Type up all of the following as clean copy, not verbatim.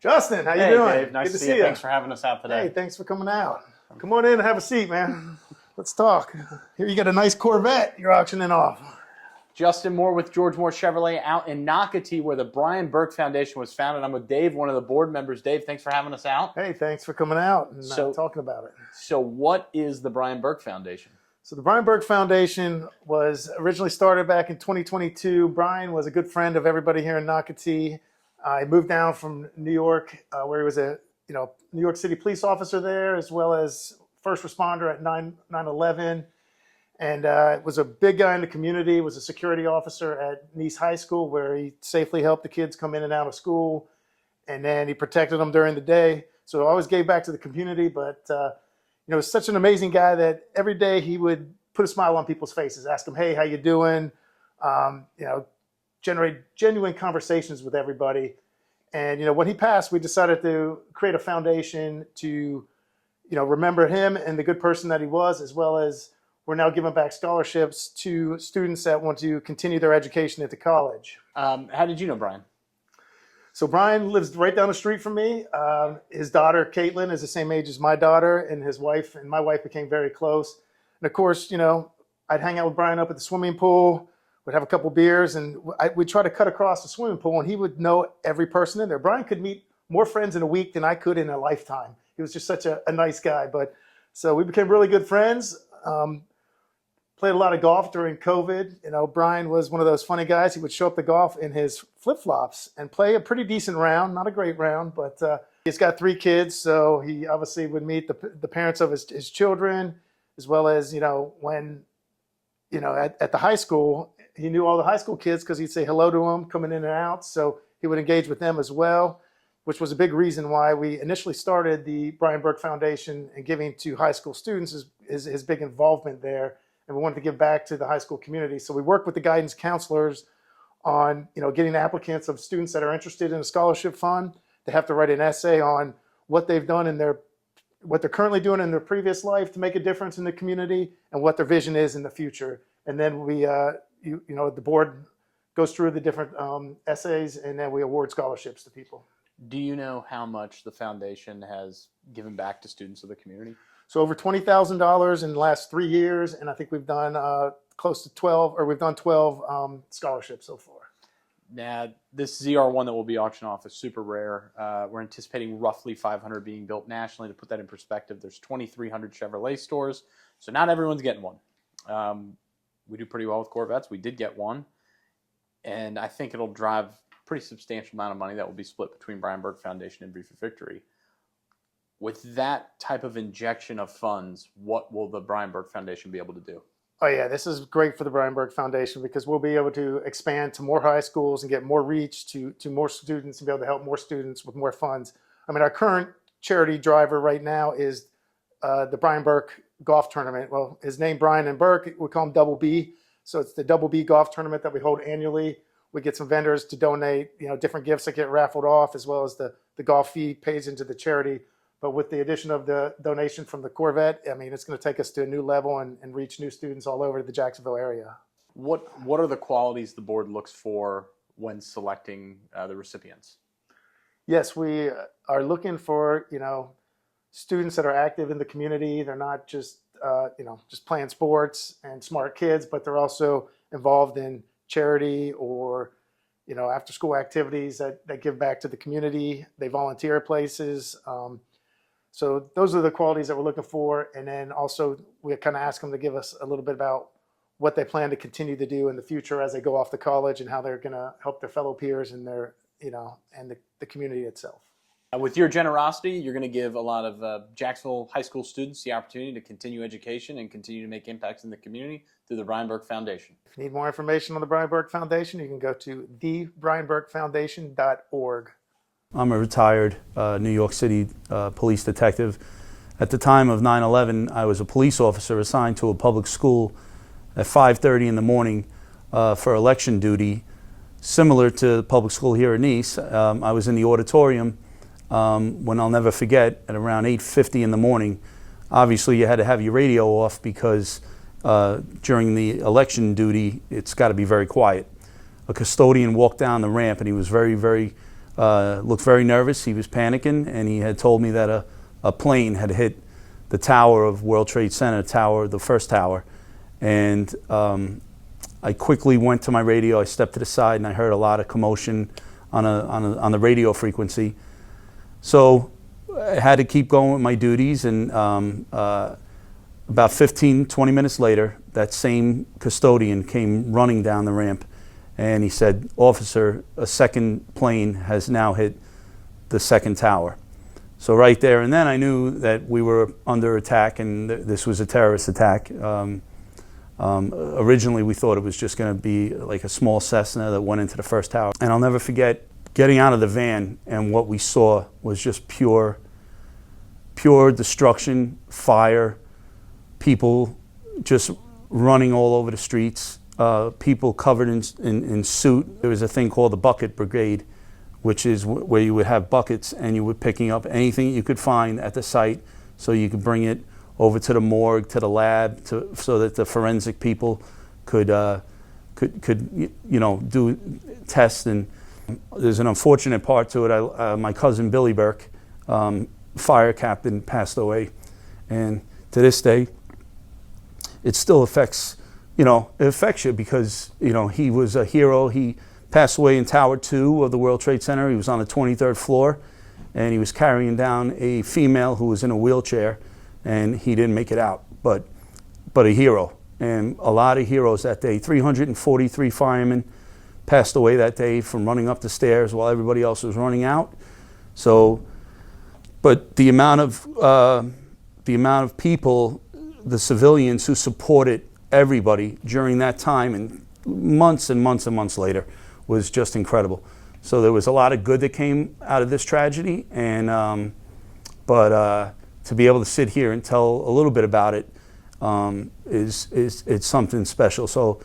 Justin, how you Hey, doing? Dave. Nice Good to see you. Thanks for having us out today. Hey, thanks for coming out. Come on in and have a seat, man. Let's talk. Here you got a nice Corvette you're auctioning off. Justin Moore with George Moore Chevrolet out in Nocatee, where the Brian Bourke Foundation was founded. I'm with Dave, one of the board members. Dave, thanks for having us out. Hey, thanks for coming out and talking about it. So what is the Brian Bourke Foundation? So the Brian Bourke Foundation was originally started back in 2022. Brian was a good friend of everybody here in Nocatee. He moved down from New York, where he was a New York City police officer there, as well as first responder at 9/11. And was a big guy in the community, was a security officer at Nease High School, where he safely helped the kids come in and out of school. And then he protected them during the day. So always gave back to the community. But, was such an amazing guy that every day he would put a smile on people's faces, ask them, hey, how you doing? Generate genuine conversations with everybody. And, when he passed, we decided to create a foundation to, remember him and the good person that he was, as well as we're now giving back scholarships to students that want to continue their education at the college. How did you know Brian? So Brian lives right down the street from me. His daughter, Caitlin, is the same age as my daughter, and his wife and my wife became very close. And of course, I'd hang out with Brian up at the swimming pool. We'd have a couple beers, and we'd try to cut across the swimming pool, and he would know every person in there. Brian could meet more friends in a week than I could in a lifetime. He was just such a nice guy. So we became really good friends. Played a lot of golf during COVID. Brian was one of those funny guys. He would show up to golf in his flip-flops and play a pretty decent round, not a great round, but he's got 3 kids, so he obviously would meet the parents of his children, as well as, when, at the high school, he knew all the high school kids because he'd say hello to them coming in and out, so he would engage with them as well, which was a big reason why we initially started the Brian Bourke Foundation, and giving to high school students is his big involvement there. And we wanted to give back to the high school community. So we work with the guidance counselors on, getting applicants of students that are interested in a scholarship fund. They have to write an essay on what they've done what they're currently doing in their previous life to make a difference in the community, and what their vision is in the future. And then we, the board goes through the different essays, and then we award scholarships to people. Do you know how much the foundation has given back to students of the community? So over $20,000 in the last 3 years, and I think we've done close to 12, or we've done 12 scholarships so far. Now, this ZR1 that will be auctioned off is super rare. We're anticipating roughly 500 being built nationally. To put that in perspective, there's 2,300 Chevrolet stores, so not everyone's getting one. We do pretty well with Corvettes. We did get one, and I think it'll drive a pretty substantial amount of money that will be split between Brian Bourke Foundation and Brief of Victory. With that type of injection of funds, what will the Brian Bourke Foundation be able to do? Oh yeah, this is great for the Brian Bourke Foundation, because we'll be able to expand to more high schools and get more reach to more students, and be able to help more students with more funds. I mean, our current charity driver right now is the Brian Bourke Golf Tournament. Well, his name Brian and Bourke, we call him Double B. So it's the Double B Golf Tournament that we hold annually. We get some vendors to donate, different gifts that get raffled off, as well as the golf fee pays into the charity. But with the addition of the donation from the Corvette, I mean, it's going to take us to a new level and reach new students all over the Jacksonville area. What are the qualities the board looks for when selecting the recipients? Yes, we are looking for, students that are active in the community. They're not just, just playing sports and smart kids, but they're also involved in charity or, after school activities that give back to the community. They volunteer at places. So those are the qualities that we're looking for. And then also we kind of ask them to give us a little bit about what they plan to continue to do in the future as they go off to college, and how they're going to help their fellow peers and their, and the community itself. With your generosity, you're going to give a lot of Jacksonville high school students the opportunity to continue education and continue to make impacts in the community through the Brian Bourke Foundation. If you need more information on the Brian Bourke Foundation, you can go to thebrianbourkefoundation.org. I'm a retired New York City police detective. At the time of 9/11, I was a police officer assigned to a public school at 5:30 in the morning for election duty, similar to the public school here in Nease. I was in the auditorium when I'll never forget, at around 8:50 in the morning. Obviously, you had to have your radio off because during the election duty, it's got to be very quiet. A custodian walked down the ramp, and he was very, very looked very nervous. He was panicking, and he had told me that a plane had hit the tower of World Trade Center, the first tower. And I quickly went to my radio. I stepped to the side, and I heard a lot of commotion on the radio frequency. So I had to keep going with my duties, and about 15, 20 minutes later, that same custodian came running down the ramp, and he said, "Officer, a second plane has now hit the second tower." So right there and then I knew that we were under attack, and this was a terrorist attack. Originally we thought it was just going to be like a small Cessna that went into the first tower. And I'll never forget getting out of the van, and what we saw was just pure destruction, fire, people just running all over the streets, people covered in soot. There was a thing called the bucket brigade, which is where you would have buckets and you were picking up anything you could find at the site so you could bring it over to the morgue, to the lab, so that the forensic people could do tests. And there's an unfortunate part to it. My cousin Billy Bourke, fire captain, passed away, and to this day it still affects you, because he was a hero. He passed away in Tower 2 of the World Trade Center. He was on the 23rd floor, and he was carrying down a female who was in a wheelchair, and he didn't make it out, but a hero. And a lot of heroes that day. 343 firemen passed away that day from running up the stairs while everybody else was running out. So, but the amount of people, the civilians who supported everybody during that time, and months and months and months later, was just incredible. So there was a lot of good that came out of this tragedy, and to be able to sit here and tell a little bit about it it's something special. So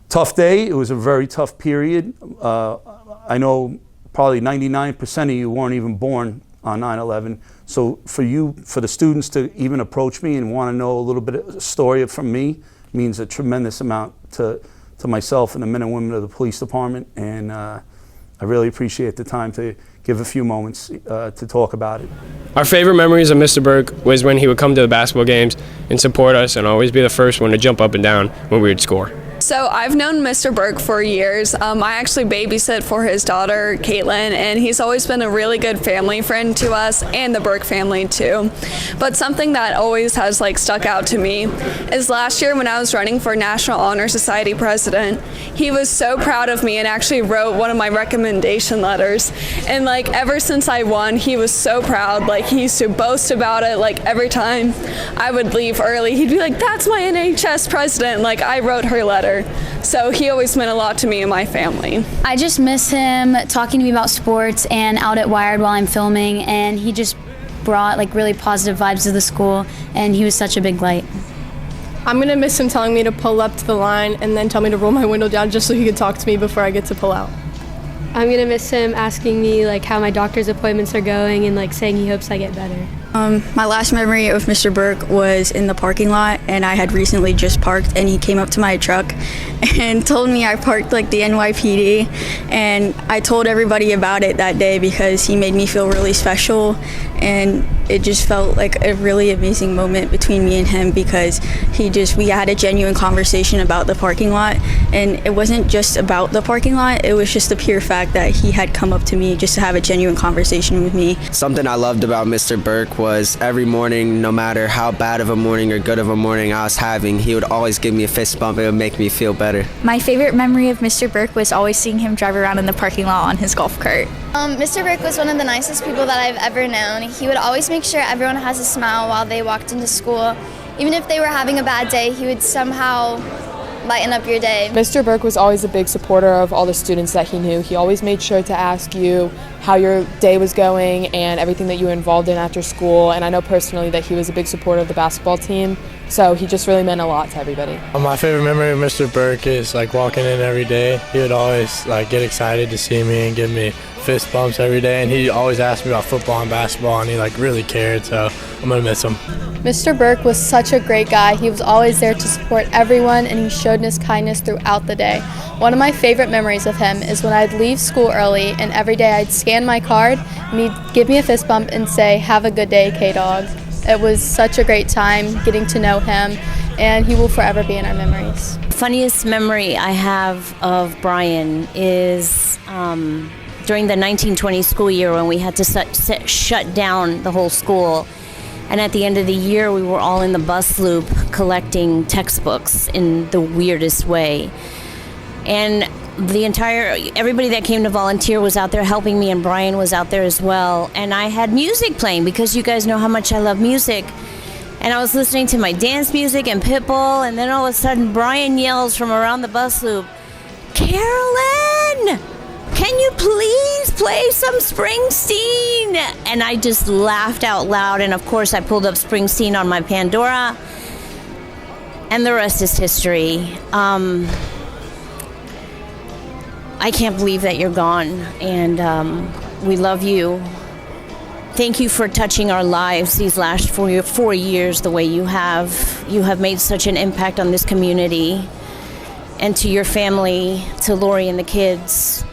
tough day. It was a very tough period. I know probably 99% of you weren't even born on 9/11. So for the students to even approach me and want to know a little bit of a story from me means a tremendous amount to myself and the men and women of the police department. And I really appreciate the time to give a few moments to talk about it. Our favorite memories of Mr. Bourke was when he would come to the basketball games and support us and always be the first one to jump up and down when we would score. So I've known Mr. Bourke for years. I actually babysit for his daughter, Caitlin, and he's always been a really good family friend to us and the Bourke family too. But something that always has stuck out to me is last year when I was running for National Honor Society president, he was so proud of me and actually wrote one of my recommendation letters. And ever since I won, he was so proud. He used to boast about it. Every time I would leave early, he'd be like, "That's my NHS president. I wrote her letter." So he always meant a lot to me and my family. I just miss him talking to me about sports and out at Wired while I'm filming, and he just brought really positive vibes to the school, and he was such a big light. I'm going to miss him telling me to pull up to the line and then tell me to roll my window down just so he could talk to me before I get to pull out. I'm going to miss him asking me how my doctor's appointments are going and saying he hopes I get better. My last memory of Mr. Bourke was in the parking lot, and I had recently just parked, and he came up to my truck and told me I parked the NYPD, and I told everybody about it that day because he made me feel really special, and it just felt like a really amazing moment between me and him because we had a genuine conversation about the parking lot, and it wasn't just about the parking lot, it was just the pure fact that he had come up to me just to have a genuine conversation with me. Something I loved about Mr. Bourke was every morning, no matter how bad of a morning or good of a morning I was having, he would always give me a fist bump. It would make me feel better. My favorite memory of Mr. Bourke was always seeing him drive around in the parking lot on his golf cart. Mr. Bourke was one of the nicest people that I've ever known. He would always make sure everyone has a smile while they walked into school. Even if they were having a bad day, he would somehow lighten up your day. Mr. Bourke was always a big supporter of all the students that he knew. He always made sure to ask you how your day was going and everything that you were involved in after school. And I know personally that he was a big supporter of the basketball team, so he just really meant a lot to everybody. My favorite memory of Mr. Bourke is walking in every day. He would always get excited to see me and give me fist bumps every day, and he always asked me about football and basketball, and he really cared, so I'm gonna miss him. Mr. Bourke was such a great guy. He was always there to support everyone, and he showed his kindness throughout the day. One of my favorite memories of him is when I'd leave school early, and every day I'd scan my card, and he'd give me a fist bump and say, "Have a good day, K-Dog." It was such a great time getting to know him, and he will forever be in our memories. Funniest memory I have of Brian is during the 1920 school year when we had to shut down the whole school. And at the end of the year, we were all in the bus loop collecting textbooks in the weirdest way. And everybody that came to volunteer was out there helping me, and Brian was out there as well. And I had music playing because you guys know how much I love music. And I was listening to my dance music and Pitbull, and then all of a sudden Brian yells from around the bus loop, "Carolyn, can you please play some Springsteen?" And I just laughed out loud, and of course I pulled up Springsteen on my Pandora, and the rest is history. I can't believe that you're gone, and we love you. Thank you for touching our lives these last 4 years the way you have. You have made such an impact on this community. And to your family, to Lori and the kids,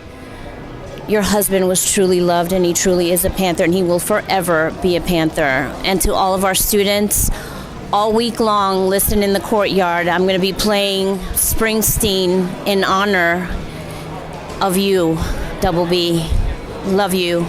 your husband was truly loved, and he truly is a Panther, and he will forever be a Panther. And to all of our students, all week long, listen in the courtyard. I'm going to be playing Springsteen in honor of you, Double B. Love you.